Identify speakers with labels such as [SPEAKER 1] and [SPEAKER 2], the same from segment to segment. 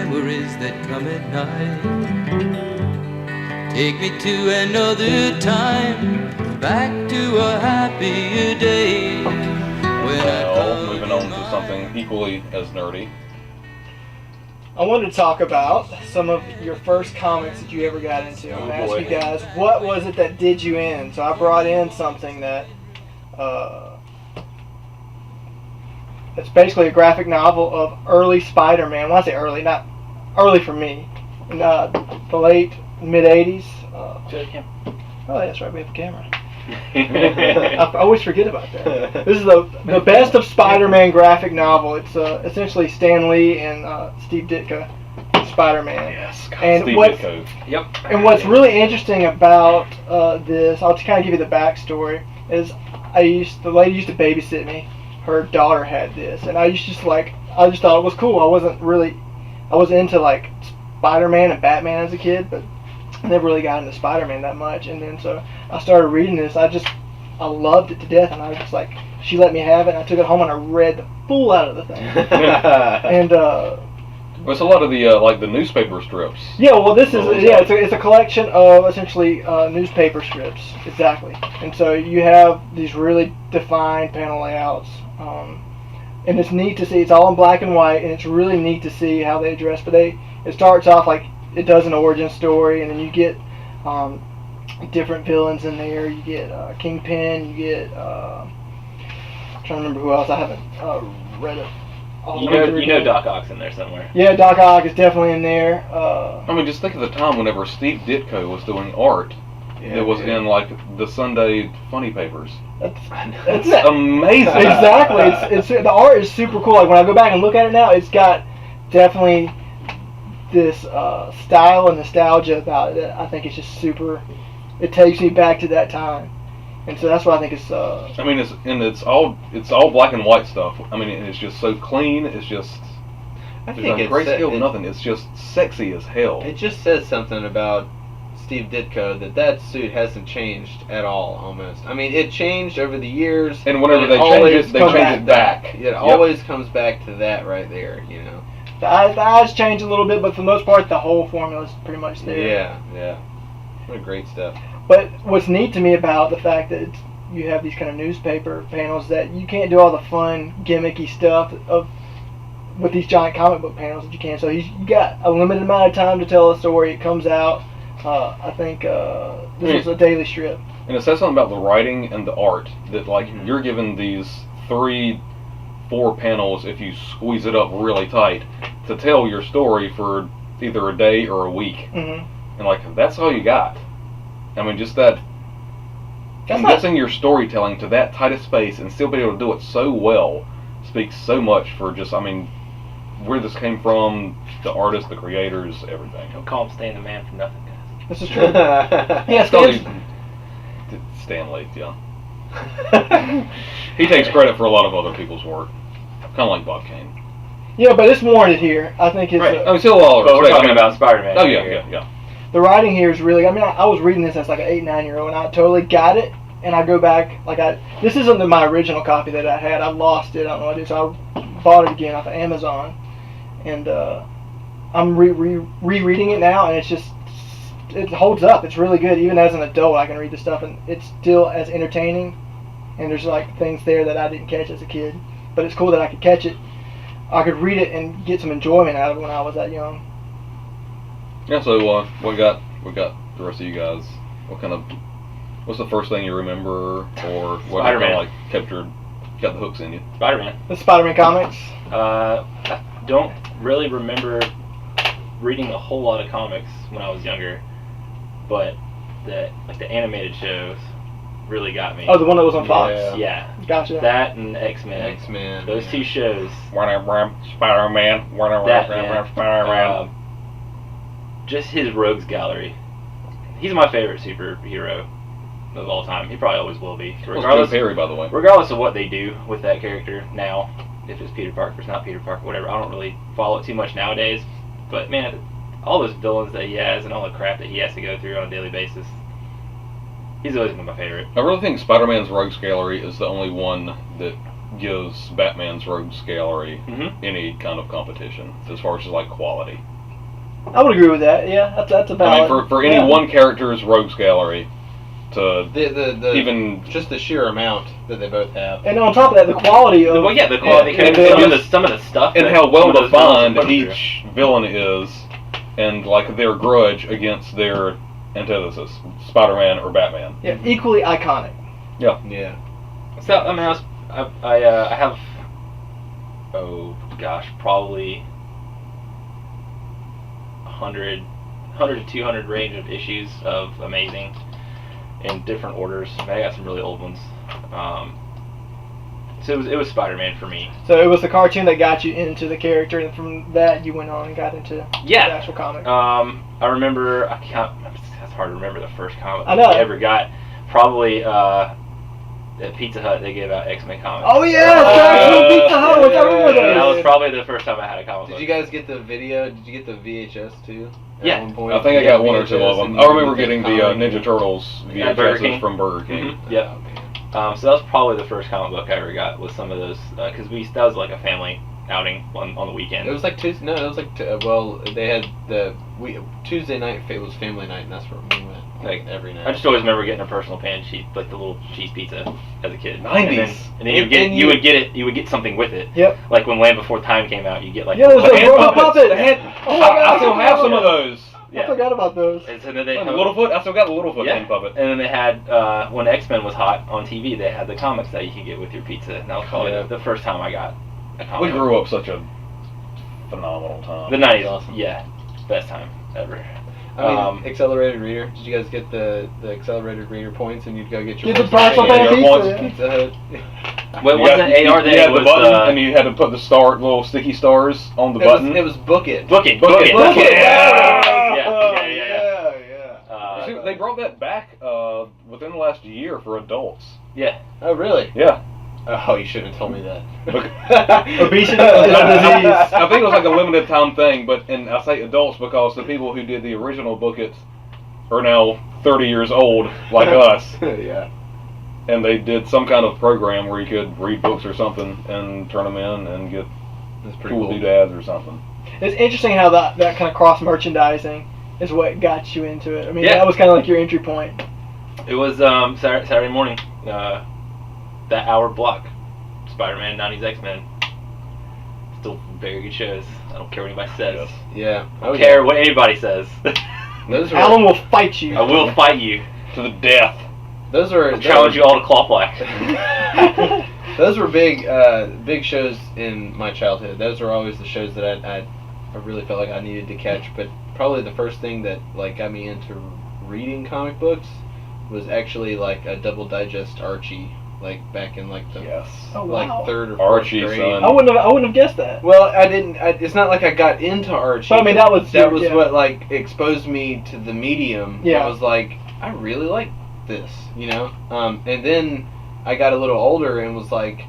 [SPEAKER 1] memories that come at night. Take me to another time, back to a happier day.
[SPEAKER 2] Well, moving on to something equally as nerdy.
[SPEAKER 3] I wanted to talk about some of your first comics that you ever got into. I'm going to ask you guys, what was it that did you in? So I brought in something that it's basically a graphic novel of early Spider-Man. When I say early, not early for me, in the late, mid-'80s. Oh, that's right, we have a camera. I always forget about that. This is the best of Spider-Man graphic novel. It's essentially Stan Lee and Steve Ditko Spider-Man.
[SPEAKER 2] Yes,
[SPEAKER 3] and
[SPEAKER 2] Steve Ditko.
[SPEAKER 4] Yep.
[SPEAKER 3] And what's really interesting about this, I'll just kind of give you the backstory, is the lady used to babysit me. Her daughter had this, and I just thought it was cool. I was into like Spider-Man and Batman as a kid, but I never really got into Spider-Man that much. And then so I started reading this. I loved it to death, and I was just like, she let me have it, and I took it home and I read the fool out of the thing. And
[SPEAKER 2] it's a lot of the like the newspaper strips.
[SPEAKER 3] Yeah, well, this is it's a collection of essentially newspaper strips, exactly. And so you have these really defined panel layouts, and it's neat to see. It's all in black and white, and it's really neat to see how they address. But it starts off like it does an origin story, and then you get different villains in there. You get Kingpin. You get I'm trying to remember who else. I haven't read it.
[SPEAKER 4] You know Doc Ock's in there somewhere.
[SPEAKER 3] Yeah, Doc Ock is definitely in there.
[SPEAKER 2] I mean, just think of the time whenever Steve Ditko was doing art. It was in like the Sunday funny papers. That's amazing.
[SPEAKER 3] Exactly. It's the art is super cool. Like when I go back and look at it now, it's got definitely this style and nostalgia about it. I think it's just super. It takes me back to that time. And so that's what I think it's.
[SPEAKER 2] I mean, it's all black and white stuff. I mean, it's just so clean. It's just.
[SPEAKER 5] I think it's
[SPEAKER 2] great skill. Nothing. It's just sexy as hell.
[SPEAKER 5] It just says something about Steve Ditko that suit hasn't changed at all. Almost. I mean, it changed over the years.
[SPEAKER 2] And whenever they change it, they change it back.
[SPEAKER 5] It always comes back to that right there. You know.
[SPEAKER 3] The eyes change a little bit, but for the most part, the whole formula is pretty much there.
[SPEAKER 5] Yeah. What great stuff.
[SPEAKER 3] But what's neat to me about the fact that you have these kind of newspaper panels that you can't do all the fun, gimmicky stuff with these giant comic book panels that you can. So you got a limited amount of time to tell a story. It comes out. I think this was a daily strip.
[SPEAKER 2] And it says something about the writing and the art that like you're given these 3-4 panels if you squeeze it up really tight to tell your story for either a day or a week.
[SPEAKER 3] Mm-hmm.
[SPEAKER 2] And like that's all you got. I mean, just that condensing your storytelling to that tight of space and still be able to do it so well speaks so much for just, I mean, where this came from, the artists, the creators, everything.
[SPEAKER 4] Don't call him Stan the Man for nothing, guys.
[SPEAKER 3] This is true. Yeah,
[SPEAKER 2] Stan Lee, yeah. He takes credit for a lot of other people's work, kind of like Bob Kane.
[SPEAKER 3] Yeah, but it's warranted here. I think it's.
[SPEAKER 2] Right. I mean, still all.
[SPEAKER 4] But we're talking about Spider-Man.
[SPEAKER 2] Oh yeah.
[SPEAKER 3] The writing here is really. I mean, I was reading this as like an 8-9-year-old, and I totally got it. And I go back this isn't my original copy that I had. I lost it. I don't know what I did. So I bought it again off of Amazon, and I'm rereading it now, and it holds up. It's really good. Even as an adult, I can read the stuff, and it's still as entertaining. And there's like things there that I didn't catch as a kid, but it's cool that I could catch it. I could read it and get some enjoyment out of it when I was that young.
[SPEAKER 2] Yeah. So we got the rest of you guys. What's the first thing you remember, or what kind of like got the hooks in you?
[SPEAKER 4] Spider-Man.
[SPEAKER 3] The Spider-Man comics.
[SPEAKER 4] I don't really remember reading a whole lot of comics when I was younger, but the animated shows really got me.
[SPEAKER 3] Oh, the one that was on Fox?
[SPEAKER 4] Yeah.
[SPEAKER 3] Gotcha.
[SPEAKER 4] That and X-Men.
[SPEAKER 5] X-Men.
[SPEAKER 4] Those two shows.
[SPEAKER 2] Spider-Man. Spider-Man.
[SPEAKER 4] Just his rogues gallery. He's my favorite superhero of all time. He probably always will be.
[SPEAKER 2] Regardless, Joe Perry, by the way.
[SPEAKER 4] Regardless of what they do with that character now, if it's Peter Parker, if it's not Peter Parker, whatever. I don't really follow it too much nowadays. But man, all those villains that he has and all the crap that he has to go through on a daily basis, he's always been my favorite.
[SPEAKER 2] I really think Spider-Man's Rogues Gallery is the only one that gives Batman's Rogues Gallery any kind of competition as far as like quality.
[SPEAKER 3] I would agree with that. Yeah, that's a valid.
[SPEAKER 2] I mean, for any one character's rogues gallery to
[SPEAKER 5] The
[SPEAKER 2] even
[SPEAKER 5] just the sheer amount that they both have.
[SPEAKER 3] And on top of that, the quality of
[SPEAKER 4] Well, yeah, the quality.
[SPEAKER 2] Yeah.
[SPEAKER 4] And some of the stuff.
[SPEAKER 2] and
[SPEAKER 4] that
[SPEAKER 2] how well
[SPEAKER 4] some of those villains
[SPEAKER 2] defined
[SPEAKER 4] are put
[SPEAKER 2] each villain is, and like their grudge against their antithesis, Spider-Man or Batman.
[SPEAKER 3] yeah, equally iconic.
[SPEAKER 5] Yeah.
[SPEAKER 4] through. So I mean, I have, oh gosh, probably 100 to 200 range of issues of Amazing in different orders. I got some really old ones. So it was Spider-Man for me.
[SPEAKER 3] So it was the cartoon that got you into the character, and from that you went on and got into the actual comic.
[SPEAKER 4] I remember, it's hard to remember the first comic
[SPEAKER 3] I know.
[SPEAKER 4] I ever got. Probably at Pizza Hut they gave out X-Men comics.
[SPEAKER 3] Oh yeah, Pizza Hut. I remember
[SPEAKER 4] And that was
[SPEAKER 3] those.
[SPEAKER 4] probably the first time I had a comic
[SPEAKER 5] Did
[SPEAKER 4] book.
[SPEAKER 5] you guys get the video? Did you get the VHS too? At
[SPEAKER 4] Yeah.
[SPEAKER 5] one point?
[SPEAKER 2] I think I got one or two of them. I remember getting the
[SPEAKER 5] comic.
[SPEAKER 2] Ninja Turtles
[SPEAKER 4] At Burger King?
[SPEAKER 2] VHSs from Burger King.
[SPEAKER 4] Mhm. Yeah. So that was probably the first comic book I ever got. Was some of those because that was like a family outing on the weekend.
[SPEAKER 5] It was like Tuesday. No, it was like well, they had Tuesday night. It was family night, and that's where we went. Like every night.
[SPEAKER 4] I just always remember getting a personal pan cheese, like the little cheese pizza, as a kid.
[SPEAKER 2] 90s.
[SPEAKER 4] And then you would get something with it.
[SPEAKER 3] Yep.
[SPEAKER 4] Like when Land Before Time came out, you get like
[SPEAKER 3] Yeah, there's
[SPEAKER 2] The
[SPEAKER 3] a
[SPEAKER 2] hand
[SPEAKER 3] robot
[SPEAKER 2] puppets.
[SPEAKER 3] puppet.
[SPEAKER 2] The hand-
[SPEAKER 3] Oh my God,
[SPEAKER 2] I still have some
[SPEAKER 3] I
[SPEAKER 2] of those.
[SPEAKER 3] forgot about those.
[SPEAKER 4] And so then they
[SPEAKER 2] The Littlefoot. I still got the Littlefoot
[SPEAKER 4] Yeah.
[SPEAKER 2] hand puppet.
[SPEAKER 4] And then they had when X-Men was hot on TV, they had the comics that you could get with your pizza. And that was probably the first time I got a comic.
[SPEAKER 2] We grew up such a phenomenal time.
[SPEAKER 4] The 90s,
[SPEAKER 5] Awesome.
[SPEAKER 4] yeah, best time ever.
[SPEAKER 5] I mean, accelerated reader. Did you guys get the accelerated reader points, and you'd go get your
[SPEAKER 3] Get the
[SPEAKER 5] personal
[SPEAKER 3] personal pan
[SPEAKER 2] pan
[SPEAKER 3] pizza.
[SPEAKER 5] Pizza Hut?
[SPEAKER 4] Well, it
[SPEAKER 2] You
[SPEAKER 4] wasn't
[SPEAKER 2] got-
[SPEAKER 4] AR
[SPEAKER 2] you
[SPEAKER 4] then,
[SPEAKER 2] had
[SPEAKER 4] it
[SPEAKER 2] the
[SPEAKER 4] was
[SPEAKER 2] button, and you had to put the little sticky stars on the button.
[SPEAKER 5] It was book it.
[SPEAKER 4] Book it.
[SPEAKER 2] Book it.
[SPEAKER 4] That's what it was.
[SPEAKER 2] Yeah.
[SPEAKER 4] Yeah.
[SPEAKER 2] See, they brought that back within the last year for adults.
[SPEAKER 4] Yeah.
[SPEAKER 5] Oh, really?
[SPEAKER 2] Yeah.
[SPEAKER 5] Oh, you shouldn't have told me that.
[SPEAKER 3] Obesity is a disease.
[SPEAKER 2] I think it was like a limited time thing, and I say adults because the people who did the original Book It are now 30 years old, like us,
[SPEAKER 5] Yeah.
[SPEAKER 2] and they did some kind of program where you could read books or something and turn them in and get
[SPEAKER 5] That's pretty
[SPEAKER 2] cool
[SPEAKER 5] cool.
[SPEAKER 2] doodads or something.
[SPEAKER 3] It's interesting how that kind of cross merchandising is what got you into it. I mean,
[SPEAKER 4] Yeah.
[SPEAKER 3] that was kind of like your entry point.
[SPEAKER 4] It was Saturday morning, that hour block, Spider-Man, 90s X-Men. Still very good shows. I don't care what anybody says.
[SPEAKER 5] Yeah.
[SPEAKER 4] I don't care what anybody says.
[SPEAKER 5] Those were,
[SPEAKER 3] Alan will fight you.
[SPEAKER 4] I will fight you.
[SPEAKER 2] To the death.
[SPEAKER 5] those were
[SPEAKER 4] I'll challenge you all to claw black.
[SPEAKER 5] Those were big shows in my childhood. Those were always the shows that I really felt like I needed to catch. But probably the first thing that like got me into reading comic books was actually like a double digest Archie, like back in like the
[SPEAKER 2] Yes.
[SPEAKER 3] Oh,
[SPEAKER 5] like
[SPEAKER 3] wow.
[SPEAKER 5] third or fourth
[SPEAKER 2] Archie,
[SPEAKER 5] grade.
[SPEAKER 2] son.
[SPEAKER 3] I wouldn't have guessed that.
[SPEAKER 5] Well, I didn't. It's not like I got into Archie.
[SPEAKER 3] But, I mean, that was
[SPEAKER 5] that
[SPEAKER 3] your-
[SPEAKER 5] was
[SPEAKER 3] yeah.
[SPEAKER 5] what like exposed me to the medium.
[SPEAKER 3] Yeah.
[SPEAKER 5] I was like, I really like this, you know. And then I got a little older and was like,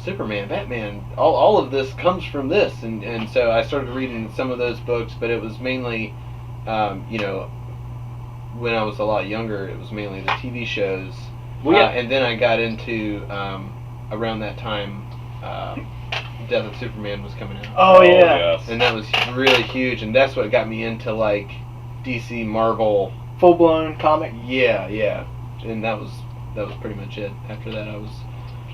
[SPEAKER 5] Superman, Batman, all of this comes from this, and so I started reading some of those books, but it was mainly, you know, when I was a lot younger, it was mainly the TV shows.
[SPEAKER 4] Well, yeah.
[SPEAKER 5] And then I got into around that time. Death of Superman was coming out.
[SPEAKER 3] Oh, yeah.
[SPEAKER 2] Yes.
[SPEAKER 5] And that was really huge, and that's what got me into like DC, Marvel.
[SPEAKER 3] Full blown comic.
[SPEAKER 5] Yeah, and that was pretty much it. After that,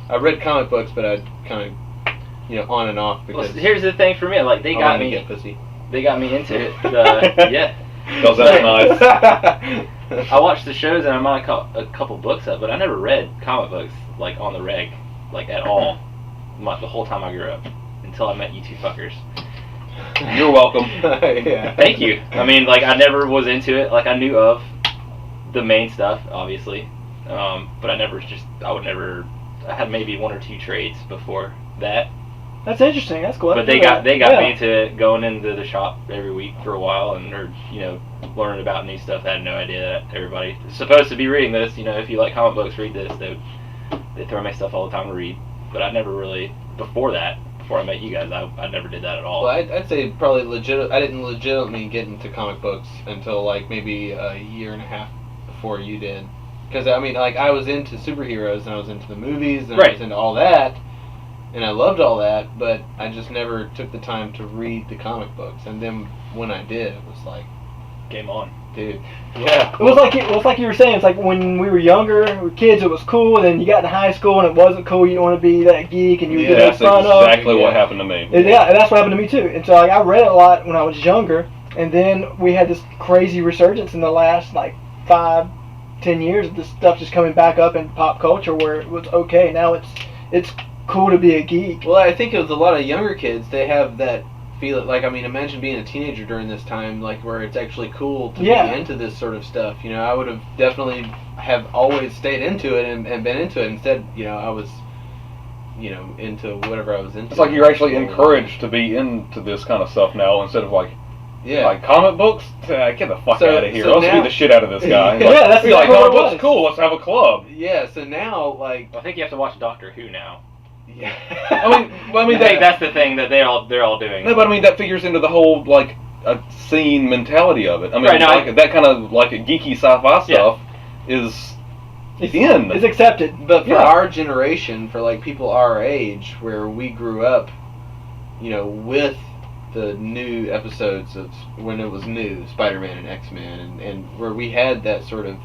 [SPEAKER 5] I read comic books, but I kind of, you know, on and off because
[SPEAKER 4] Well, here's the thing for me. Like they
[SPEAKER 5] I
[SPEAKER 4] got
[SPEAKER 5] wanted to
[SPEAKER 4] me.
[SPEAKER 5] get pussy.
[SPEAKER 4] They got me into it. Yeah.
[SPEAKER 2] Because that's nice.
[SPEAKER 4] I watched the shows and I might have caught a couple books up, but I never read comic books like on the reg, like at all. The whole time I grew up until I met you two fuckers.
[SPEAKER 2] You're welcome.
[SPEAKER 5] Yeah.
[SPEAKER 4] Thank you. I mean, like I never was into it. Like I knew of the main stuff, obviously, but I had maybe one or two trades before that.
[SPEAKER 3] That's interesting. That's cool.
[SPEAKER 4] But they got
[SPEAKER 3] Yeah.
[SPEAKER 4] me into it, going into the shop every week for a while, and or you know learning about new stuff. I had no idea that everybody is supposed to be reading this. You know, if you like comic books, read this. They throw me stuff all the time to read, but I never really before I met you guys, I never did that at all.
[SPEAKER 5] Well, I'd say probably I didn't legitimately get into comic books until like maybe a year and a half before you did. Because I mean, like I was into superheroes and I was into the movies and I
[SPEAKER 4] Right.
[SPEAKER 5] was into all that, and I loved all that, but I just never took the time to read the comic books. And then when I did, it was like,
[SPEAKER 4] Game on.
[SPEAKER 5] dude, yeah.
[SPEAKER 3] It was like you were saying. It's like when we were younger, we were kids, it was cool. And then you got to high school, and it wasn't cool. You didn't want to be that geek, and you would get
[SPEAKER 2] That's
[SPEAKER 3] made fun of.
[SPEAKER 2] exactly what happened to me.
[SPEAKER 3] And yeah, and that's what happened to me too. And so like I read a lot when I was younger, and then we had this crazy resurgence in the last like 5-10 years of this stuff just coming back up in pop culture, where it was okay. Now it's cool to be a geek.
[SPEAKER 5] Well, I think it was a lot of younger kids. They have that feel. Like, I mean, imagine being a teenager during this time, like where it's actually cool to be into this sort of stuff. You know, I would have definitely have always stayed into it and been into it. Instead, you know, I was, you know, into whatever I was into.
[SPEAKER 2] It's like you're actually encouraged to be into this kind of stuff now instead of like comic books. Get the fuck out of here.
[SPEAKER 5] So
[SPEAKER 2] Let's beat the shit out of this guy.
[SPEAKER 3] Yeah, that's
[SPEAKER 2] be like
[SPEAKER 3] what
[SPEAKER 2] comic
[SPEAKER 3] it was.
[SPEAKER 2] books cool. Let's have a club.
[SPEAKER 5] Yeah. So now, like,
[SPEAKER 4] I think you have to watch Doctor Who now.
[SPEAKER 5] yeah.
[SPEAKER 2] I mean,
[SPEAKER 4] I think that's the thing that they're all doing.
[SPEAKER 2] No, but I mean that figures into the whole like a scene mentality of it. I mean,
[SPEAKER 4] Right, no,
[SPEAKER 2] like that kind of like a geeky sci-fi stuff is in.
[SPEAKER 3] It's accepted.
[SPEAKER 5] But for our generation, for like people our age, where we grew up, you know, with the new episodes of when it was new, Spider-Man and X-Men, and where we had that sort of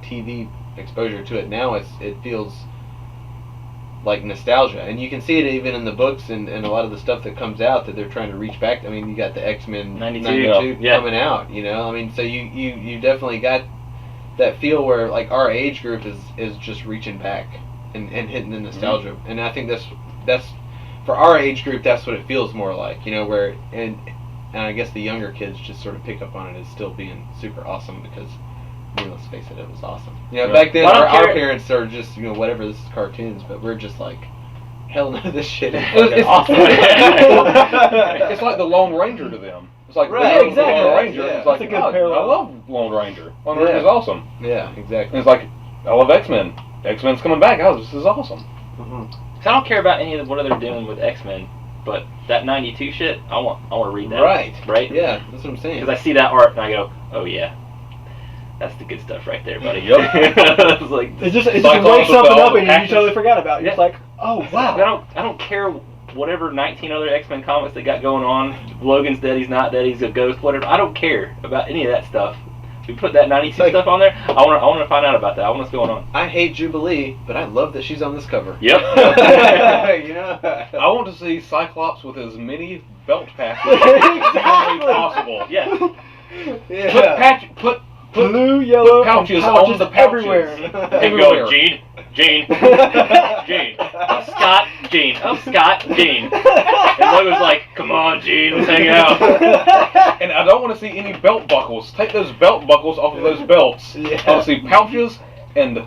[SPEAKER 5] TV exposure to it. Now it feels like nostalgia, and you can see it even in the books and a lot of the stuff that comes out that they're trying to reach back. I mean, you got the X-Men 92 coming out, you know. I mean, so you definitely got that feel where like our age group is just reaching back and hitting the nostalgia, and I think that's for our age group, that's what it feels more like, you know, where and I guess the younger kids just sort of pick up on it as still being super awesome because, I mean, let's face it, it was awesome. You know, back then our parents are just, you know, whatever, this is cartoons, but we're just like, hell no, this shit is fucking awesome.
[SPEAKER 2] It's like the Lone Ranger to them. It's like
[SPEAKER 3] Exactly.
[SPEAKER 2] the Lone Ranger.
[SPEAKER 3] Yeah.
[SPEAKER 2] It's like,
[SPEAKER 3] That's a good
[SPEAKER 2] God, I
[SPEAKER 3] parallel.
[SPEAKER 2] love Lone Ranger. Lone Ranger's awesome.
[SPEAKER 5] Yeah,
[SPEAKER 2] And
[SPEAKER 5] exactly.
[SPEAKER 2] it's like, I love X-Men. X-Men's coming back. Oh, this is awesome.
[SPEAKER 4] Cause I don't care about any of what they're doing with X-Men, but that 92 shit, I want to read that. Right?
[SPEAKER 5] Yeah, that's what I'm saying.
[SPEAKER 4] Because I see that art and I go, oh yeah, that's the good stuff right there, buddy.
[SPEAKER 2] Yep.
[SPEAKER 4] It's like
[SPEAKER 3] It just wakes
[SPEAKER 2] Cyclops with
[SPEAKER 3] something
[SPEAKER 2] all
[SPEAKER 3] up
[SPEAKER 2] the
[SPEAKER 3] and you
[SPEAKER 2] patches.
[SPEAKER 3] totally forgot about it. You're
[SPEAKER 4] Yeah.
[SPEAKER 3] just like, oh wow.
[SPEAKER 4] I don't care whatever 19 other X-Men comics they got going on. Logan's dead, he's not dead, he's a ghost, whatever. I don't care about any of that stuff. We put that 92 stuff on there. I want to find out about that. I want what's going on.
[SPEAKER 5] I hate Jubilee, but I love that she's on this cover.
[SPEAKER 4] Yep.
[SPEAKER 5] You know?
[SPEAKER 2] I want to see Cyclops with as many belt patches as humanly possible.
[SPEAKER 4] Yeah.
[SPEAKER 5] Yeah.
[SPEAKER 2] Put
[SPEAKER 3] Blue, yellow,
[SPEAKER 2] pouches
[SPEAKER 3] and
[SPEAKER 2] on the pouches.
[SPEAKER 3] everywhere.
[SPEAKER 4] And go, Gene, Gene, I'm Scott, Gene, I'm Scott, Gene. And Logan's like, come on, Gene, let's hang out.
[SPEAKER 2] And I don't want to see any belt buckles. Take those belt buckles off of those belts.
[SPEAKER 5] Yeah.
[SPEAKER 2] I want to see pouches and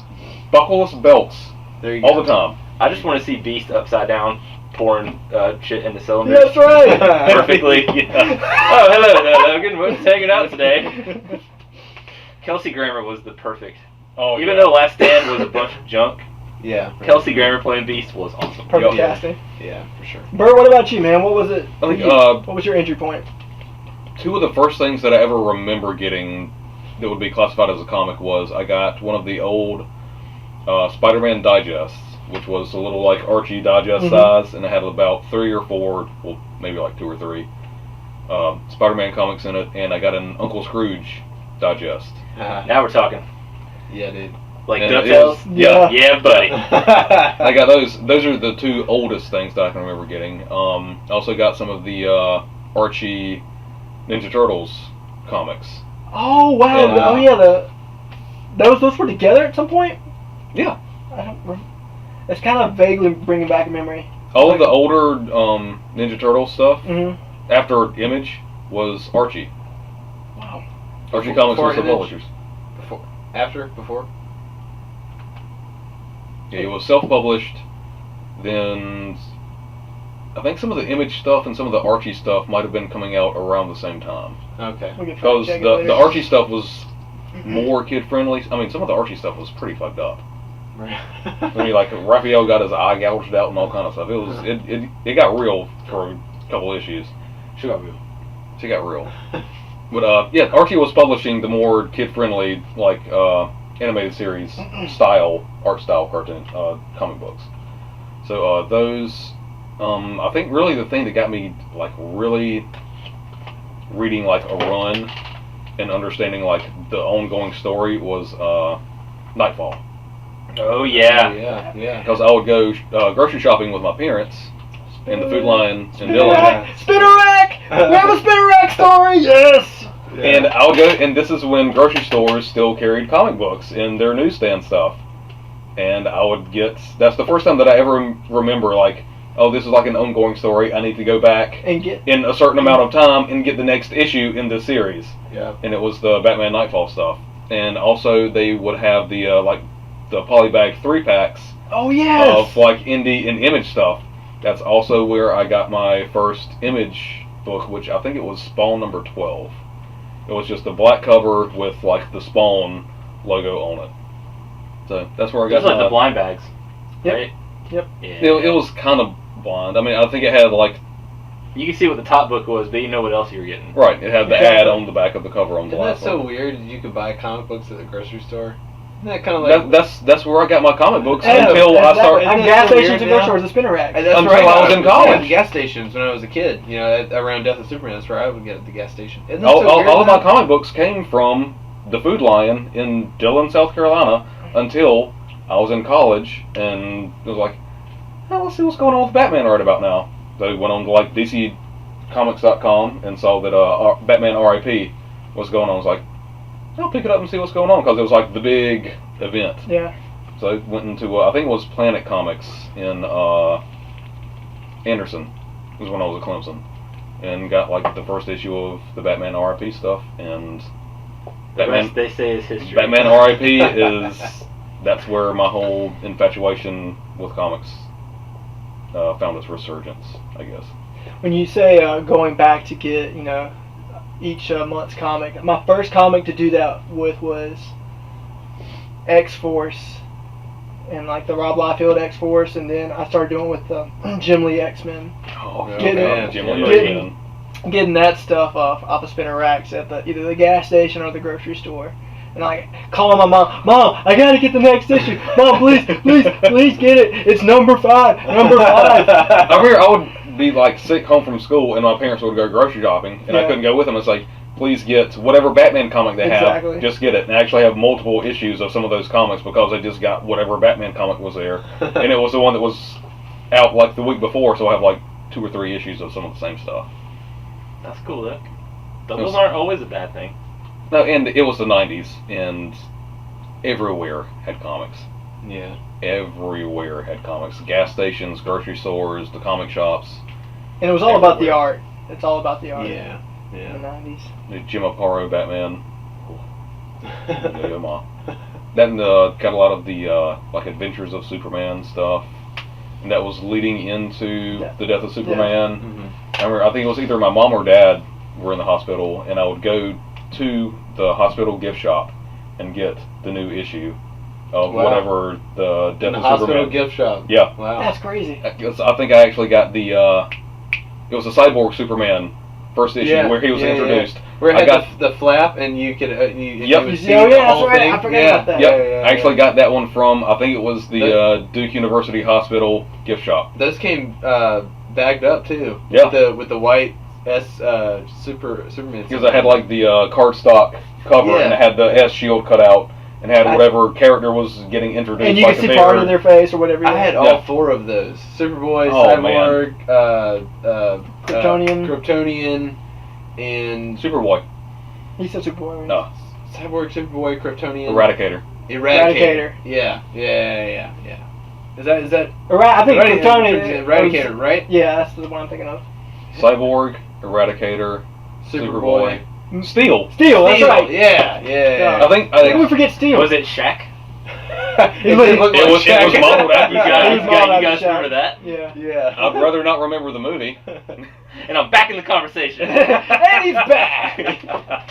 [SPEAKER 2] buckleless belts
[SPEAKER 5] There you
[SPEAKER 2] all
[SPEAKER 5] go.
[SPEAKER 2] the time.
[SPEAKER 4] I just want to see Beast upside down pouring shit into cylinders.
[SPEAKER 3] That's right.
[SPEAKER 4] Perfectly. Yeah. Oh, hello there, Logan. We're just hanging out today. Kelsey Grammer was the perfect.
[SPEAKER 2] Oh,
[SPEAKER 4] Even
[SPEAKER 2] yeah.
[SPEAKER 4] though Last Stand was a bunch of junk,
[SPEAKER 5] Yeah.
[SPEAKER 4] Kelsey Grammer playing Beast was awesome.
[SPEAKER 3] Perfect
[SPEAKER 5] Yeah.
[SPEAKER 3] casting.
[SPEAKER 5] Yeah, for sure.
[SPEAKER 3] Bert, what about you, man? What was it?
[SPEAKER 2] I think,
[SPEAKER 3] what was your entry point?
[SPEAKER 2] two of the first things that I ever remember getting that would be classified as a comic was I got one of the old Spider-Man digests, which was a little like Archie digest size, and it had about 3 or 4, well, maybe like 2 or 3 Spider-Man comics in it, and I got an Uncle Scrooge digest.
[SPEAKER 4] Now we're talking.
[SPEAKER 5] Yeah, dude.
[SPEAKER 4] Like
[SPEAKER 2] And it
[SPEAKER 4] DuckTales?
[SPEAKER 2] was- yeah.
[SPEAKER 4] Yeah, buddy.
[SPEAKER 2] I got those. Those are the two oldest things that I can remember getting. I also got some of the Archie Ninja Turtles comics.
[SPEAKER 3] Oh wow!
[SPEAKER 2] Yeah.
[SPEAKER 3] Oh yeah, those were together at some point.
[SPEAKER 2] Yeah.
[SPEAKER 3] I don't. It's kind of vaguely bringing back a memory.
[SPEAKER 2] All of the older Ninja Turtle stuff
[SPEAKER 3] Mm-hmm.
[SPEAKER 2] after Image was Archie.
[SPEAKER 3] Wow.
[SPEAKER 2] Archie Comics
[SPEAKER 5] Before
[SPEAKER 2] was the
[SPEAKER 5] Image?
[SPEAKER 2] publishers.
[SPEAKER 5] Before? After? Before?
[SPEAKER 2] Yeah, it was self-published. Then I think some of the Image stuff and some of the Archie stuff might have been coming out around the same time.
[SPEAKER 5] Okay.
[SPEAKER 3] We can
[SPEAKER 2] Because
[SPEAKER 3] fact check it later.
[SPEAKER 2] the Archie stuff was more kid-friendly. I mean, some of the Archie stuff was pretty fucked up. I mean, like Raphael got his eye gouged out and all kind of stuff. It got real for a couple issues.
[SPEAKER 5] She got real.
[SPEAKER 2] She got real. But yeah, Archie was publishing the more kid-friendly, like animated series art style cartoon comic books. So those I think really the thing that got me like really reading like a run and understanding like the ongoing story was Nightfall.
[SPEAKER 4] Oh yeah.
[SPEAKER 5] Yeah.
[SPEAKER 2] Because I would go grocery shopping with my parents in the Food Lion in
[SPEAKER 3] Spinner
[SPEAKER 2] Dillon.
[SPEAKER 3] rack! Spinner rack! We have a spinner rack story! Yes!
[SPEAKER 2] And I would go, and this is when grocery stores still carried comic books in their newsstand stuff. And I would get, that's the first time that I ever remember, like, oh, this is like an ongoing story. I need to go back
[SPEAKER 3] And get
[SPEAKER 2] in a certain amount of time and get the next issue in this series.
[SPEAKER 5] Yeah.
[SPEAKER 2] And it was the Batman Nightfall stuff. And also they would have the, like, the polybag 3-packs
[SPEAKER 3] oh yes!
[SPEAKER 2] of, like, indie and Image stuff. That's also where I got my first Image book, which I think it was Spawn number 12. It was just a black cover with, like, the Spawn logo on it. So that's where I got
[SPEAKER 4] Just like the blind bags.
[SPEAKER 3] Yep.
[SPEAKER 4] Right?
[SPEAKER 3] Yep.
[SPEAKER 4] Yeah.
[SPEAKER 2] It was kind of blind. I mean, I think it had, like,
[SPEAKER 4] You can see what the top book was, but you know what else you were getting.
[SPEAKER 2] right, it had the
[SPEAKER 3] Exactly.
[SPEAKER 2] ad on the back of the cover on the
[SPEAKER 5] Isn't that
[SPEAKER 2] last
[SPEAKER 5] so
[SPEAKER 2] one.
[SPEAKER 5] weird that you could buy comic books at the grocery store? Isn't that kind of like...
[SPEAKER 2] That's where I got my comic books
[SPEAKER 3] Yeah,
[SPEAKER 2] until I
[SPEAKER 3] exactly.
[SPEAKER 2] started.
[SPEAKER 3] On
[SPEAKER 5] Isn't
[SPEAKER 3] gas
[SPEAKER 5] that so
[SPEAKER 3] stations
[SPEAKER 5] weird
[SPEAKER 3] and
[SPEAKER 5] now?
[SPEAKER 3] grocery stores, the spinner rack.
[SPEAKER 5] That's
[SPEAKER 2] Until
[SPEAKER 5] right.
[SPEAKER 2] I was in college.
[SPEAKER 5] At the gas stations when I was a kid. You know, around Death of Superman, that's where I would get at the gas station. Isn't that so weird
[SPEAKER 2] All of my
[SPEAKER 5] now?
[SPEAKER 2] comic books came from the Food Lion in Dillon, South Carolina, until I was in college, and it was like, oh, let's see what's going on with Batman right about now. So I went on to like DCComics.com and saw that Batman R.I.P. was going on. I was like, I'll pick it up and see what's going on, because it was like the big event.
[SPEAKER 3] Yeah.
[SPEAKER 2] So I went into, I think it was Planet Comics in Anderson, was when I was at Clemson, and got like the first issue of the Batman R.I.P. stuff, and
[SPEAKER 4] The rest they say is history.
[SPEAKER 2] Batman R.I.P. is, that's where my whole infatuation with comics found its resurgence, I guess.
[SPEAKER 3] When you say going back to get, each month's comic, my first comic to do that with was X-Force, and like the Rob Liefeld X-Force, and then I started doing it with Jim Lee X-Men.
[SPEAKER 2] Oh,
[SPEAKER 3] man,
[SPEAKER 2] Jim
[SPEAKER 4] Jim
[SPEAKER 2] Lee
[SPEAKER 4] Lee.
[SPEAKER 2] again.
[SPEAKER 3] Getting that stuff off of spinner racks at either the gas station or the grocery store. And I calling my Mom, I gotta get the next issue. Mom, please get it. It's number 5.
[SPEAKER 2] I remember I would be like sick home from school, and my parents would go grocery shopping, and I
[SPEAKER 3] Yeah.
[SPEAKER 2] couldn't go with them. It's like, please get whatever Batman comic they
[SPEAKER 3] Exactly.
[SPEAKER 2] have, just get it. And I actually have multiple issues of some of those comics because I just got whatever Batman comic was there, and it was the one that was out like the week before, so I have like 2 or 3 issues of some of the same stuff.
[SPEAKER 4] That's cool, look. Those aren't always a bad thing.
[SPEAKER 2] No, and it was the 90s, and everywhere had comics.
[SPEAKER 5] Yeah.
[SPEAKER 2] Everywhere had comics. Gas stations, grocery stores, the comic shops.
[SPEAKER 3] And it was all about the
[SPEAKER 2] Everywhere.
[SPEAKER 3] art. It's all about the art.
[SPEAKER 5] Yeah.
[SPEAKER 3] In the
[SPEAKER 5] Yeah.
[SPEAKER 3] 90s.
[SPEAKER 2] The Jim Aparo Batman. Yeah, Ma. Then got a lot of the like Adventures of Superman stuff, and that was leading into
[SPEAKER 3] Yeah.
[SPEAKER 2] the Death of Superman.
[SPEAKER 5] Mhm.
[SPEAKER 2] I think it was either my mom or dad were in the hospital, and I would go to the hospital gift shop and get the new issue of
[SPEAKER 5] Wow.
[SPEAKER 2] whatever the
[SPEAKER 5] In
[SPEAKER 2] Death
[SPEAKER 5] the
[SPEAKER 2] of
[SPEAKER 5] hospital
[SPEAKER 2] Superman.
[SPEAKER 5] gift shop.
[SPEAKER 2] Yeah.
[SPEAKER 5] Wow.
[SPEAKER 3] That's crazy.
[SPEAKER 2] I think I actually got the it was the Cyborg Superman first issue where he was introduced.
[SPEAKER 5] Where it
[SPEAKER 2] I
[SPEAKER 5] had
[SPEAKER 2] got
[SPEAKER 5] the flap and you could
[SPEAKER 2] Yep.
[SPEAKER 5] you would see
[SPEAKER 3] Oh, yeah,
[SPEAKER 5] the
[SPEAKER 3] that's
[SPEAKER 5] whole
[SPEAKER 3] right.
[SPEAKER 5] thing.
[SPEAKER 3] I forgot
[SPEAKER 5] yeah.
[SPEAKER 3] about that.
[SPEAKER 2] Yep,
[SPEAKER 5] Yeah,
[SPEAKER 2] I actually got that one from, I think it was the Duke University Hospital gift shop.
[SPEAKER 5] Those came bagged up too.
[SPEAKER 2] Yeah.
[SPEAKER 5] With the white Superman.
[SPEAKER 2] Because I had like the cardstock cover,
[SPEAKER 5] Yeah.
[SPEAKER 2] and it had the S shield cut out, and had whatever character was getting introduced.
[SPEAKER 3] And you
[SPEAKER 2] like
[SPEAKER 3] can
[SPEAKER 2] a
[SPEAKER 3] see part
[SPEAKER 2] bear.
[SPEAKER 3] of their face or whatever.
[SPEAKER 5] I had all
[SPEAKER 2] Yeah.
[SPEAKER 5] 4 of those: Superboy,
[SPEAKER 2] Oh,
[SPEAKER 5] Cyborg,
[SPEAKER 3] Kryptonian.
[SPEAKER 5] Kryptonian, and
[SPEAKER 2] Superboy.
[SPEAKER 3] He said Superboy.
[SPEAKER 2] No,
[SPEAKER 5] Cyborg, Superboy, Kryptonian,
[SPEAKER 2] Eradicator.
[SPEAKER 5] Eradicator. Yeah. Is that
[SPEAKER 3] I think Kryptonian.
[SPEAKER 5] Eradicator, right?
[SPEAKER 3] Yeah, that's the one I'm thinking of.
[SPEAKER 2] Cyborg, Eradicator, Superboy. Steel.
[SPEAKER 3] Steel, that's
[SPEAKER 5] Steel,
[SPEAKER 3] right.
[SPEAKER 5] Yeah.
[SPEAKER 2] I think
[SPEAKER 3] How can we forget Steel?
[SPEAKER 4] Was it Shaq?
[SPEAKER 5] It did look
[SPEAKER 2] It
[SPEAKER 5] like
[SPEAKER 2] was
[SPEAKER 5] Shaq.
[SPEAKER 2] modeled after
[SPEAKER 4] You
[SPEAKER 2] Shaq.
[SPEAKER 4] guys,
[SPEAKER 3] He was modeled
[SPEAKER 4] you
[SPEAKER 3] after
[SPEAKER 4] guys
[SPEAKER 3] Shaq.
[SPEAKER 4] remember that?
[SPEAKER 3] Yeah.
[SPEAKER 5] Yeah.
[SPEAKER 2] I'd rather not remember the movie.
[SPEAKER 4] And I'm back in the conversation.
[SPEAKER 3] And he's back.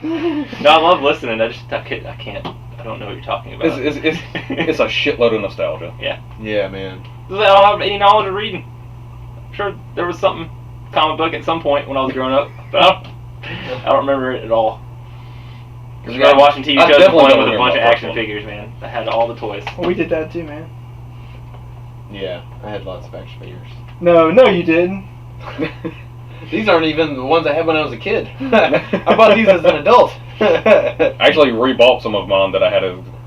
[SPEAKER 4] No, I love listening. I can't. I don't know what you're talking about.
[SPEAKER 2] It's a shitload of nostalgia.
[SPEAKER 5] Yeah, man.
[SPEAKER 4] I don't have any knowledge of reading. I'm sure there was something comic book at some point when I was growing up, but I don't remember it at all. I started watching TV
[SPEAKER 2] I
[SPEAKER 4] shows and
[SPEAKER 2] definitely
[SPEAKER 4] playing
[SPEAKER 2] don't
[SPEAKER 4] with a
[SPEAKER 2] remember
[SPEAKER 4] bunch of
[SPEAKER 2] my first
[SPEAKER 4] action
[SPEAKER 2] one.
[SPEAKER 4] figures, man. I had all the toys.
[SPEAKER 3] Well, we did that too, man.
[SPEAKER 5] Yeah, I had lots of action figures.
[SPEAKER 3] No, you didn't.
[SPEAKER 5] These aren't even the ones I had when I was a kid. I bought these as an adult.
[SPEAKER 2] I actually rebought some of mine that I had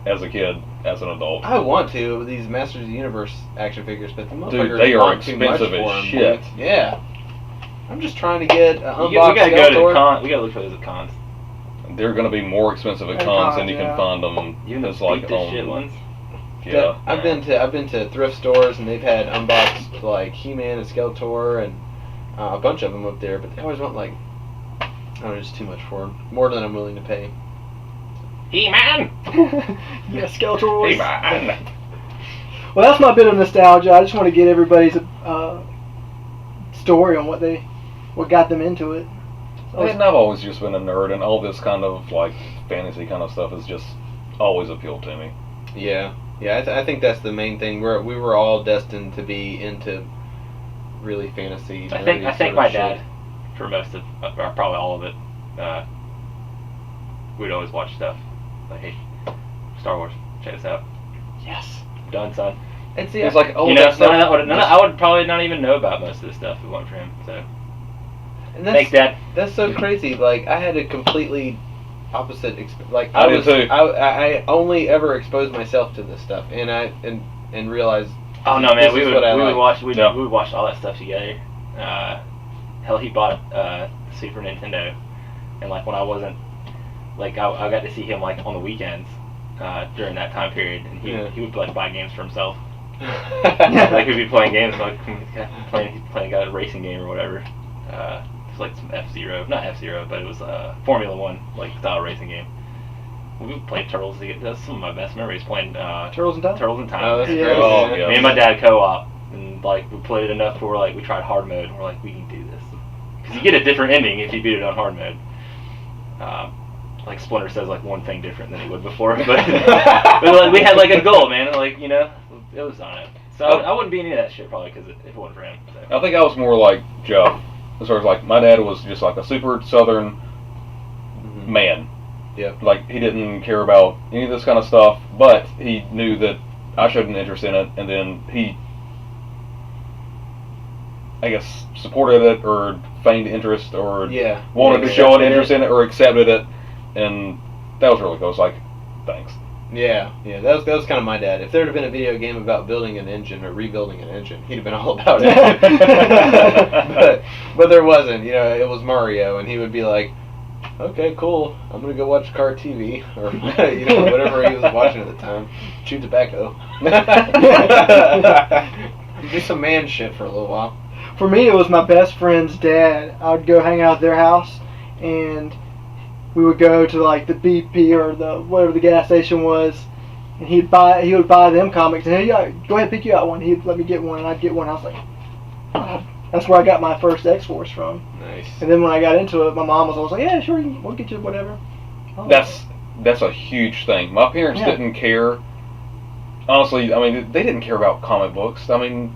[SPEAKER 2] as a kid, as an adult.
[SPEAKER 5] I want to, these Masters of the Universe action figures, but the motherfuckers
[SPEAKER 2] Dude, they are
[SPEAKER 5] want too much
[SPEAKER 2] expensive
[SPEAKER 5] for
[SPEAKER 2] as
[SPEAKER 5] 'em,
[SPEAKER 2] shit.
[SPEAKER 5] dude. Yeah. I'm just trying to get an
[SPEAKER 4] We
[SPEAKER 5] unboxed
[SPEAKER 4] gotta go to the
[SPEAKER 5] Skeletor.
[SPEAKER 4] con. We gotta look for those at cons.
[SPEAKER 2] They're going to be more expensive at
[SPEAKER 3] At
[SPEAKER 2] cons
[SPEAKER 3] cons,
[SPEAKER 2] than you
[SPEAKER 3] yeah.
[SPEAKER 2] can find them.
[SPEAKER 4] Even the
[SPEAKER 2] It's like
[SPEAKER 4] beat the shit ones.
[SPEAKER 2] Yeah.
[SPEAKER 5] I've been to thrift stores and they've had unboxed like He-Man and Skeletor and a bunch of them up there, but they always want like, I don't know, just too much for them, more than I'm willing to pay.
[SPEAKER 4] He-Man!
[SPEAKER 3] Yeah, Skeletor.
[SPEAKER 2] He-Man!
[SPEAKER 3] Well, that's my bit of nostalgia. I just want to get everybody's story on what got them into it.
[SPEAKER 2] And I've always just been a nerd, and all this kind of like fantasy kind of stuff has just always appealed to me.
[SPEAKER 5] Yeah, I think that's the main thing. We were all destined to be into really fantasy.
[SPEAKER 4] I think
[SPEAKER 5] nerdy sort
[SPEAKER 4] my
[SPEAKER 5] of shit.
[SPEAKER 4] dad, for most of, or probably all of it, we'd always watch stuff. Like, hey, Star Wars, check this out.
[SPEAKER 3] Yes.
[SPEAKER 4] Done, son.
[SPEAKER 5] It's
[SPEAKER 2] like, oh,
[SPEAKER 4] You know,
[SPEAKER 2] that stuff.
[SPEAKER 4] I would probably not even know about most of this stuff if it wasn't for him. So,
[SPEAKER 5] and
[SPEAKER 4] thanks, Dad.
[SPEAKER 5] That's so crazy. Like I had a completely opposite. Like
[SPEAKER 2] I did too.
[SPEAKER 5] I only ever exposed myself to this stuff, and and realized.
[SPEAKER 4] Oh no, man, we would
[SPEAKER 5] watch.
[SPEAKER 4] watch all that stuff together. Hell, he bought Super Nintendo, and like when I wasn't, like I got to see him like on the weekends during that time period, and he would like buy games for himself. Like he'd be playing games like playing a racing game or whatever. It's like some F-Zero, not F-Zero, but it was a Formula One like style racing game. We played Turtles. That's some of my best memories playing
[SPEAKER 3] Turtles in Time.
[SPEAKER 4] Turtles in Time.
[SPEAKER 5] Oh, that's
[SPEAKER 3] Yeah.
[SPEAKER 5] great.
[SPEAKER 2] Oh, yeah.
[SPEAKER 4] Me and my dad co-op, and like we played it enough where like we tried hard mode, and we're like, we can do this, because you get a different ending if you beat it on hard mode. Like Splinter says like one thing different than he would before, but but like, we had like a goal, man. Like it was on it. So I wouldn't be any of that shit probably because if it wasn't for him. So.
[SPEAKER 2] I think I was more like Joe. As far as like my dad was just like a super southern man.
[SPEAKER 5] Yeah.
[SPEAKER 2] Like he didn't care about any of this kind of stuff, but he knew that I showed an interest in it, and then he, I guess, supported it or feigned interest or wanted to show an interest in it or accepted it, and that was really cool. It's like, thanks.
[SPEAKER 5] Yeah, that was kind of my dad. If there had been a video game about building an engine or rebuilding an engine, he'd have been all about it. but there wasn't. You know, it was Mario, and he would be like, "Okay, cool. I'm gonna go watch car TV or you know whatever he was watching at the time. Chew tobacco. Do some man shit for a little while."
[SPEAKER 3] For me, it was my best friend's dad. I would go hang out at their house, and we would go to like the BP or the whatever the gas station was, and he would buy them comics, and hey, go ahead, pick you out one. He'd let me get one, and I'd get one. I was like, oh. That's where I got my first X-Force from.
[SPEAKER 5] Nice.
[SPEAKER 3] And then when I got into it, my mom was always like, yeah, sure, we'll get you whatever. Oh.
[SPEAKER 2] That's a huge thing. My parents didn't care. Honestly, I mean, they didn't care about comic books. I mean,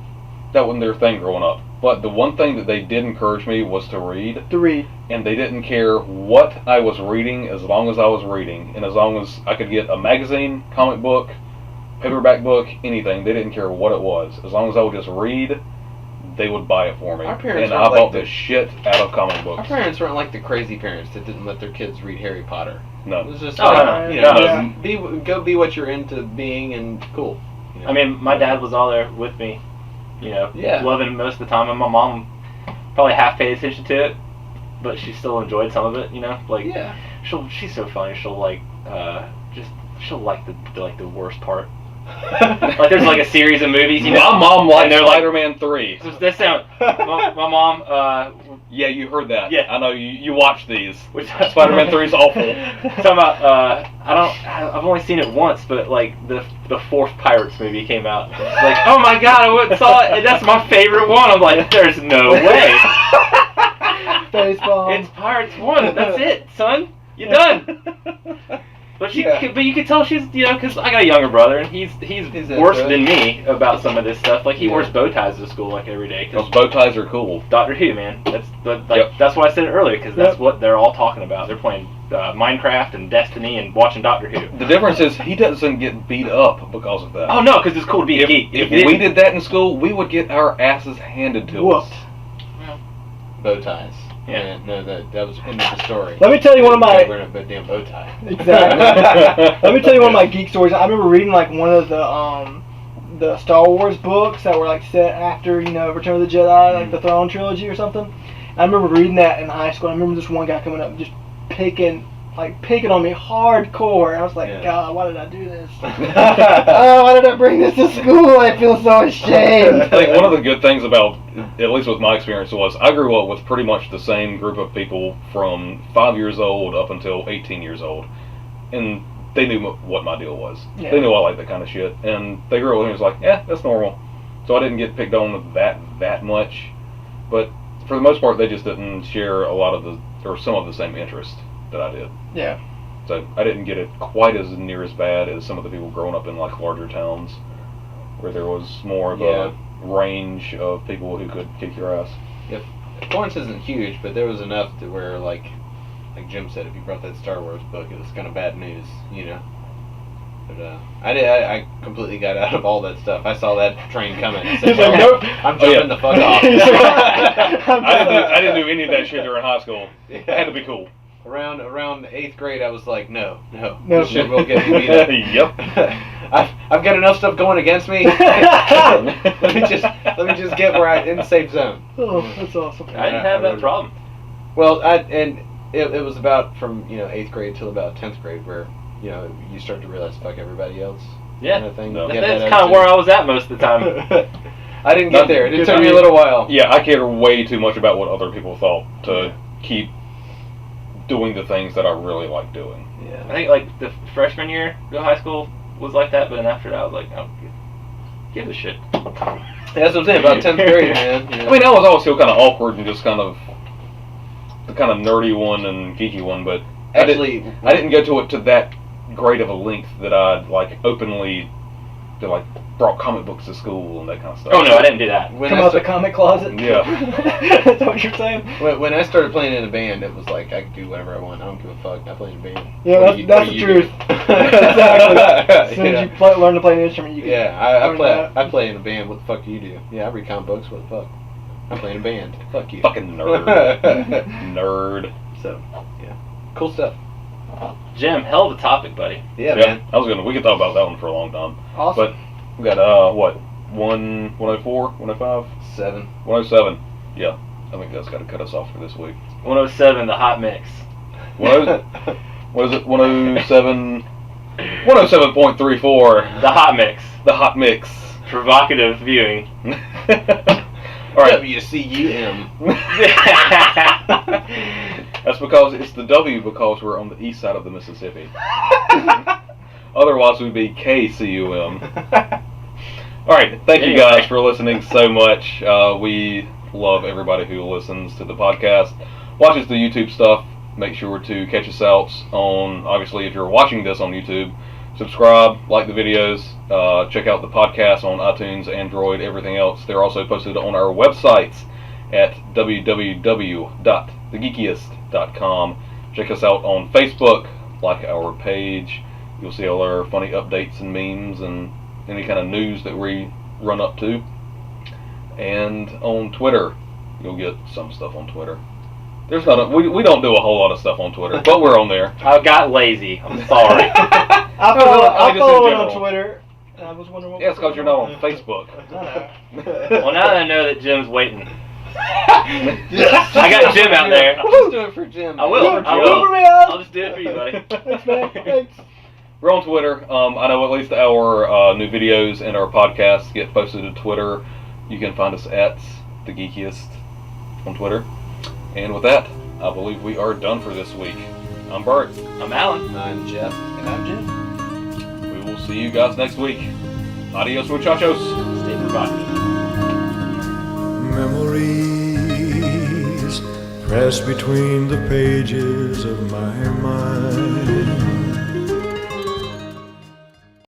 [SPEAKER 2] that wasn't their thing growing up. But the one thing that they did encourage me was to read. And they didn't care what I was reading as long as I was reading. And as long as I could get a magazine, comic book, paperback book, anything, they didn't care what it was. As long as I would just read, they would buy it for me. And I bought the shit out of comic books.
[SPEAKER 5] Our parents weren't like the crazy parents that didn't let their kids read Harry Potter.
[SPEAKER 2] No.
[SPEAKER 5] It was just go be what you're into being and cool. You know?
[SPEAKER 4] I mean, my dad was all there with me, you know, loving it most of the time, and my mom probably half paid attention to it, but she still enjoyed some of it, you know. Like, she's so funny. She'll like she'll like the worst part. Like there's like a series of movies, you know.
[SPEAKER 2] My mom liked
[SPEAKER 4] like,
[SPEAKER 2] Spider-Man 3.
[SPEAKER 4] So that sound. My mom.
[SPEAKER 2] Yeah, you heard that.
[SPEAKER 4] Yeah,
[SPEAKER 2] I know you watch these. Spider-Man 3 is awful.
[SPEAKER 4] Talking about I've only seen it once, but like the fourth Pirates movie came out. It's like, oh my god, I went and saw it, and that's my favorite one. I'm like, there's no way.
[SPEAKER 3] Baseball.
[SPEAKER 4] It's Pirates 1. That's it, son. You're done. But
[SPEAKER 5] Yeah.
[SPEAKER 4] but you could tell she's, because I got a younger brother, and he's worse
[SPEAKER 5] into
[SPEAKER 4] than me about some of this stuff. Like, he
[SPEAKER 5] Yeah.
[SPEAKER 4] wears bow ties to school, like, every day.
[SPEAKER 2] Those bow ties are cool.
[SPEAKER 4] Doctor Who, man. That's
[SPEAKER 2] Yep.
[SPEAKER 4] that's why I said it earlier, because that's
[SPEAKER 3] Yep.
[SPEAKER 4] what they're all talking about. They're playing Minecraft and Destiny and watching Doctor Who.
[SPEAKER 2] The difference is he doesn't get beat up because of that.
[SPEAKER 4] Oh, no, because it's cool to be a geek.
[SPEAKER 2] If
[SPEAKER 4] you
[SPEAKER 2] we
[SPEAKER 4] didn't-
[SPEAKER 2] did that in school, we would get our asses handed to
[SPEAKER 3] Whooped.
[SPEAKER 2] us.
[SPEAKER 5] Bow ties.
[SPEAKER 4] Yeah.
[SPEAKER 5] No, that was in the story.
[SPEAKER 3] Let me tell you one of my
[SPEAKER 5] Wearing a damn bow tie.
[SPEAKER 3] exactly. Let me tell you one of my geek stories. I remember reading like one of the Star Wars books that were like set after Return of the Jedi, like the Throne trilogy or something. I remember reading that in high school. I remember this one guy coming up and just picking on me hardcore. I was like,
[SPEAKER 5] Yeah.
[SPEAKER 3] God, why did I do this? Oh, why did I bring this to school? I feel so ashamed.
[SPEAKER 2] I think one of the good things about, at least with my experience, was I grew up with pretty much the same group of people from 5 years old up until 18 years old. And they knew what my deal was.
[SPEAKER 3] Yeah.
[SPEAKER 2] They knew I liked that kind of shit. And they grew up with me and was like, yeah, that's normal. So I didn't get picked on that much. But for the most part, they just didn't share a lot of some of the same interests that I did.
[SPEAKER 3] Yeah.
[SPEAKER 2] So I didn't get it quite as near as bad as some of the people growing up in like larger towns, where there was more of a range of people who could kick your ass.
[SPEAKER 5] Florence isn't huge, but there was enough to where, like Jim said, if you brought that Star Wars book, it was kind of bad news, But I completely got out of all that stuff. I saw that train coming. I said,
[SPEAKER 3] He's like, nope.
[SPEAKER 5] I'm jumping the fuck off.
[SPEAKER 2] I didn't do any of that shit during high school.
[SPEAKER 5] Yeah.
[SPEAKER 2] It had to be cool.
[SPEAKER 5] Around 8th grade, I was like, no,
[SPEAKER 3] No.
[SPEAKER 5] this shit will get me beat up.
[SPEAKER 2] Yep.
[SPEAKER 5] I've got enough stuff going against me. let me just get where in the safe zone.
[SPEAKER 3] Oh, that's awesome.
[SPEAKER 4] I didn't have that problem.
[SPEAKER 5] Well, it was about from 8th grade till about 10th grade where you start to realize fuck everybody else.
[SPEAKER 4] Yeah.
[SPEAKER 5] Kind of thing.
[SPEAKER 2] No.
[SPEAKER 5] Get
[SPEAKER 4] That's
[SPEAKER 5] that
[SPEAKER 4] kind of
[SPEAKER 5] attitude.
[SPEAKER 4] where I was at most of the time.
[SPEAKER 5] I didn't get there. It took me a little while.
[SPEAKER 2] Yeah, I cared way too much about what other people thought to keep doing the things that I really like doing.
[SPEAKER 4] I
[SPEAKER 5] Yeah.
[SPEAKER 4] think like the freshman year of high school was like that, but then after that I was like, oh, give a shit.
[SPEAKER 5] That's what I'm saying about 10th grade, man.
[SPEAKER 2] I mean, I was always still kind of awkward and just kind of the kind of nerdy one and geeky one, but
[SPEAKER 5] Actually,
[SPEAKER 2] I didn't go to it to that great of a length that I'd like openly brought comic books to school and that kind of stuff.
[SPEAKER 4] Oh no, I didn't do that.
[SPEAKER 5] when
[SPEAKER 3] Come
[SPEAKER 5] I
[SPEAKER 3] out the
[SPEAKER 5] sta-
[SPEAKER 3] comic closet.
[SPEAKER 2] Yeah.
[SPEAKER 3] That's what you're saying.
[SPEAKER 5] when I started playing in a band, it was like I could do whatever I want. I don't give a fuck. I play in a band.
[SPEAKER 3] Yeah,
[SPEAKER 5] What do
[SPEAKER 3] that's
[SPEAKER 5] what
[SPEAKER 3] the
[SPEAKER 5] do
[SPEAKER 3] truth.
[SPEAKER 5] do?
[SPEAKER 3] Exactly. As soon
[SPEAKER 5] Yeah.
[SPEAKER 3] as you learn to play an instrument, you can.
[SPEAKER 5] Yeah, I
[SPEAKER 3] learn
[SPEAKER 5] play.
[SPEAKER 3] that.
[SPEAKER 5] I play in a band. What the fuck do you do? Yeah, I read comic books. What the fuck? I play in a band. Fuck you.
[SPEAKER 2] Fucking nerd. Nerd.
[SPEAKER 5] So, yeah, cool stuff.
[SPEAKER 4] Jim, hell of a topic, buddy.
[SPEAKER 5] Yeah, man.
[SPEAKER 2] We could talk about that one for a long time.
[SPEAKER 3] Awesome.
[SPEAKER 2] But we got, 104, 105,
[SPEAKER 5] 7.
[SPEAKER 2] 107. Yeah, I think that's got to cut us off for this week.
[SPEAKER 4] 107, the hot mix.
[SPEAKER 2] What is it? 107, 107.34.
[SPEAKER 4] The hot mix.
[SPEAKER 2] The hot mix.
[SPEAKER 4] Provocative viewing.
[SPEAKER 2] All right.
[SPEAKER 5] WCUM.
[SPEAKER 2] That's because it's the W because we're on the east side of the Mississippi. Otherwise, we'd be KCUM. All right. Thank you guys for listening so much. We love everybody who listens to the podcast, watches the YouTube stuff. Make sure to catch us out on, obviously, if you're watching this on YouTube, subscribe, like the videos, check out the podcast on iTunes, Android, everything else. They're also posted on our websites at www.thegeekyest.com. Check us out on Facebook, like our page. You'll see all our funny updates and memes and any kind of news that we run up to. And on Twitter, you'll get some stuff on Twitter. There's not we don't do a whole lot of stuff on Twitter, but we're on there.
[SPEAKER 4] I got lazy. I'm sorry.
[SPEAKER 3] I
[SPEAKER 2] just in
[SPEAKER 3] follow it
[SPEAKER 2] general.
[SPEAKER 3] on Twitter. I was wondering what.
[SPEAKER 2] Yeah, it's because you're not on Facebook.
[SPEAKER 3] I know.
[SPEAKER 4] Well, now that I know that Jim's waiting, I got Jim out there.
[SPEAKER 5] Just do it for Jim.
[SPEAKER 4] I will.
[SPEAKER 5] man.
[SPEAKER 4] I
[SPEAKER 3] Uber
[SPEAKER 4] will.
[SPEAKER 3] me out.
[SPEAKER 4] I'll just do it for you, buddy.
[SPEAKER 3] Thanks, man. Thanks.
[SPEAKER 2] We're on Twitter. I know at least our new videos and our podcasts get posted to Twitter. You can find us at The Geekiest on Twitter. And with that, I believe we are done for this week. I'm Bart.
[SPEAKER 4] I'm Alan.
[SPEAKER 5] I'm Jeff.
[SPEAKER 3] And I'm Jim.
[SPEAKER 2] We will see you guys next week. Adios, muchachos.
[SPEAKER 4] Stay provocative.
[SPEAKER 6] Memories press between the pages of my mind.